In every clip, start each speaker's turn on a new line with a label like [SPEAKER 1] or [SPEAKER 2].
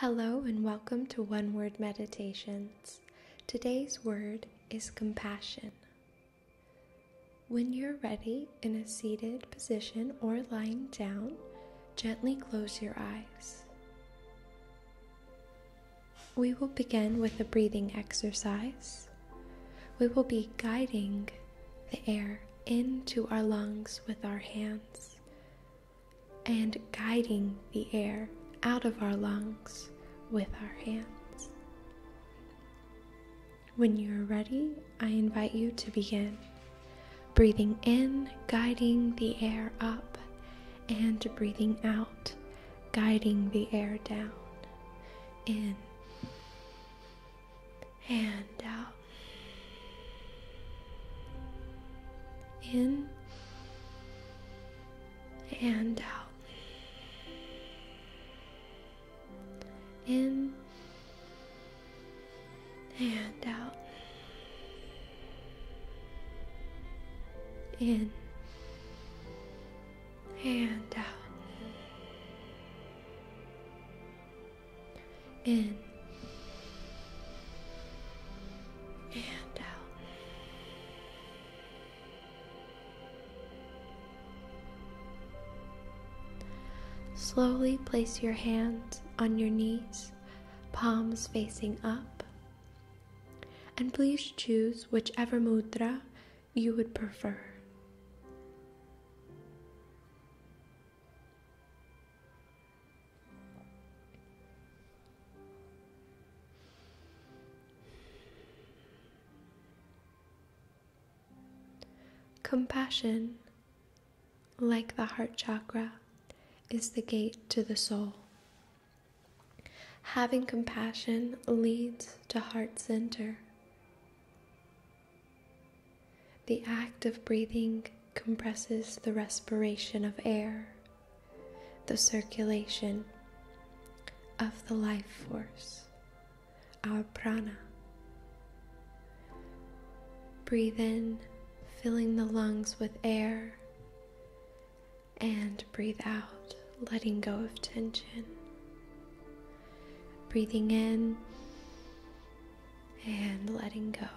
[SPEAKER 1] Hello and welcome to One Word Meditations. Today's word is compassion. When you're ready in a seated position or lying down, gently close your eyes. We will begin with a breathing exercise. We will be guiding the air into our lungs with our hands and guiding the air out of our lungs with our hands. When you're ready, I invite you to begin. Breathing in, guiding the air up, and breathing out, guiding the air down. In and out. In and out. In and out. In and out. In and out. Slowly place your hands on your knees, palms facing up, and please choose whichever mudra you would prefer. Compassion, like the heart chakra, is the gate to the soul. Having compassion leads to heart center. The act of breathing compresses the respiration of air, the circulation of the life force, our prana. Breathe in, filling the lungs with air, and breathe out, letting go of tension. Breathing in and letting go.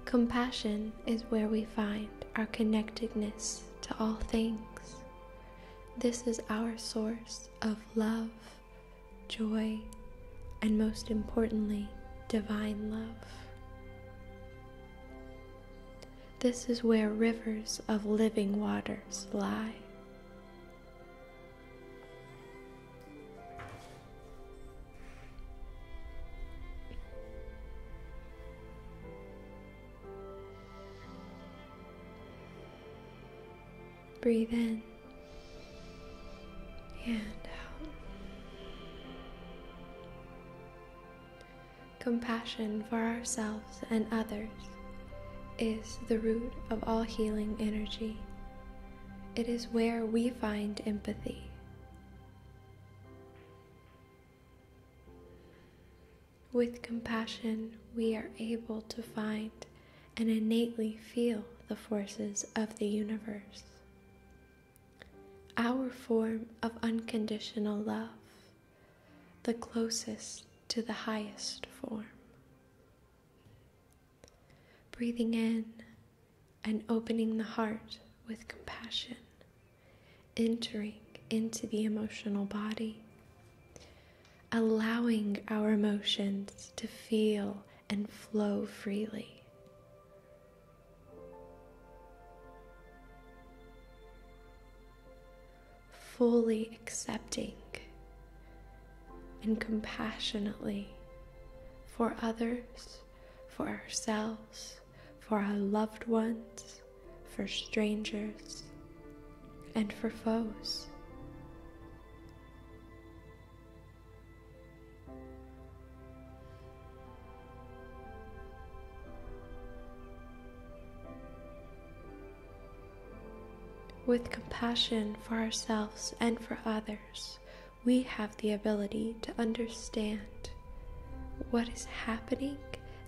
[SPEAKER 1] Compassion is where we find our connectedness to all things. This is our source of love, joy, and most importantly, divine love. This is where rivers of living waters lie. Breathe in and out. Compassion for ourselves and others is the root of all healing energy. It is where we find empathy. With compassion, we are able to find and innately feel the forces of the universe. Our form of unconditional love, the closest to the highest form. Breathing in and opening the heart with compassion, entering into the emotional body, allowing our emotions to feel and flow freely. Fully accepting and compassionately for others, for ourselves, for our loved ones, for strangers, and for foes. With compassion for ourselves and for others, we have the ability to understand what is happening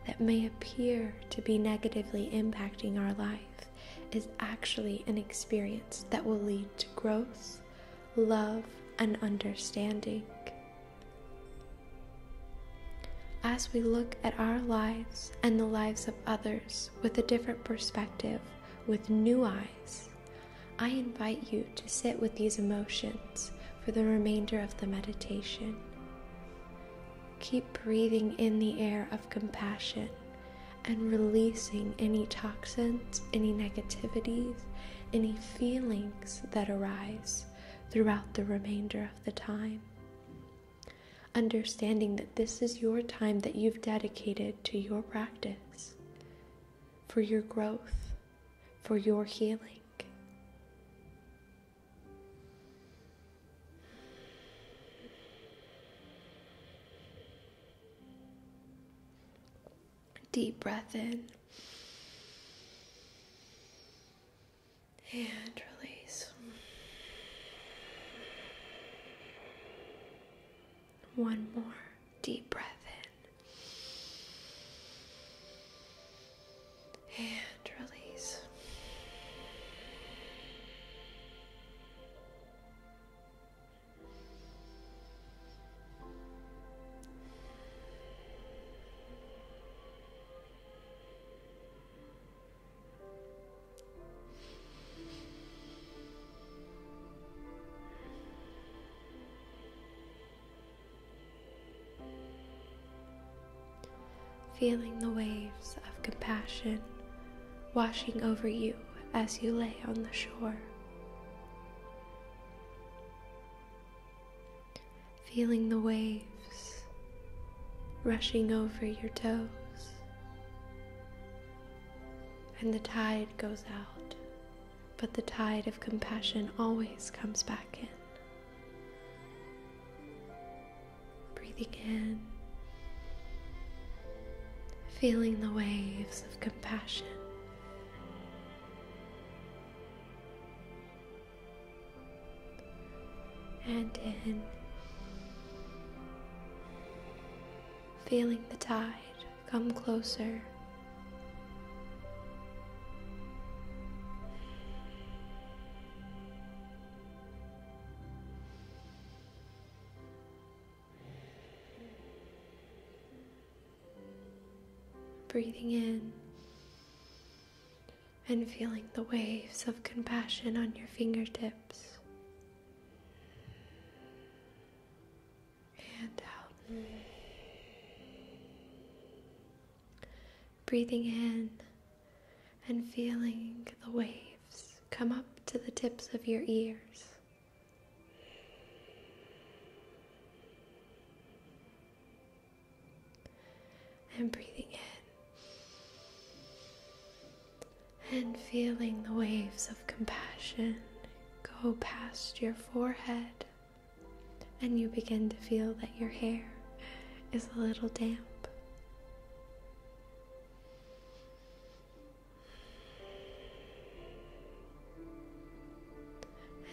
[SPEAKER 1] that may appear to be negatively impacting our life is actually an experience that will lead to growth, love, and understanding. As we look at our lives and the lives of others with a different perspective, with new eyes, I invite you to sit with these emotions for the remainder of the meditation. Keep breathing in the air of compassion and releasing any toxins, any negativities, any feelings that arise throughout the remainder of the time. Understanding that this is your time that you've dedicated to your practice, for your growth, for your healing. Deep breath in and release. One more deep breath in and release. Feeling the waves of compassion washing over you as you lay on the shore. Feeling the waves rushing over your toes, and the tide goes out, but the tide of compassion always comes back in. Breathing in, feeling the waves of compassion. And in, feeling the tide come closer. Breathing in and feeling the waves of compassion on your fingertips and out. Breathing in and feeling the waves come up to the tips of your ears. And breathing in and feeling the waves of compassion go past your forehead, and you begin to feel that your hair is a little damp.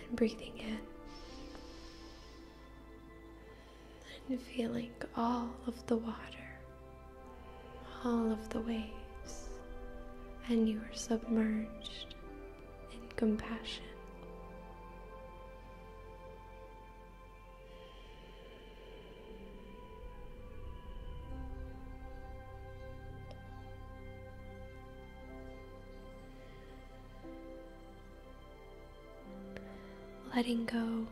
[SPEAKER 1] And breathing in and feeling all of the water, all of the waves, and you are submerged in compassion. Letting go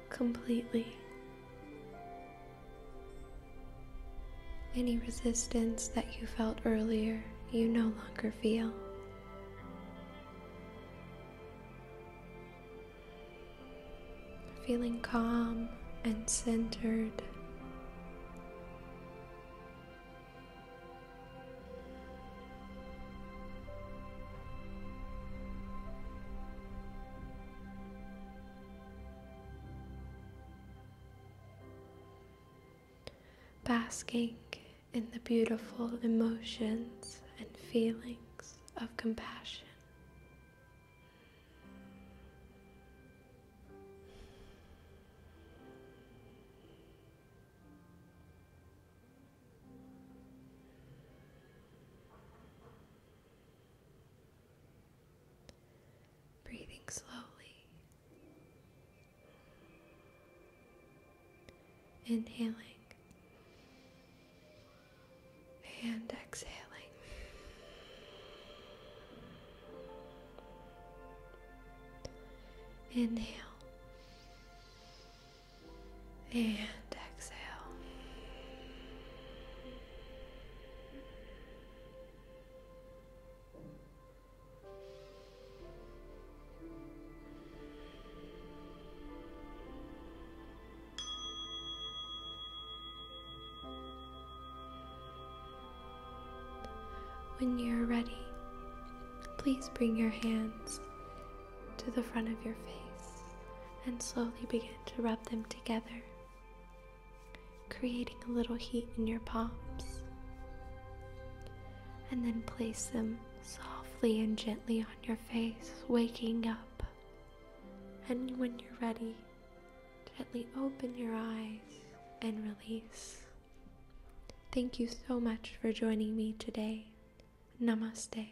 [SPEAKER 1] completely. Any resistance that you felt earlier, you no longer feel. Feeling calm and centered. Basking in the beautiful emotions and feelings of compassion. Inhaling and exhaling. Inhale and exhale. When you're ready, please bring your hands to the front of your face and slowly begin to rub them together, creating a little heat in your palms. And then place them softly and gently on your face, waking up. And when you're ready, gently open your eyes and release. Thank you so much for joining me today. Namaste.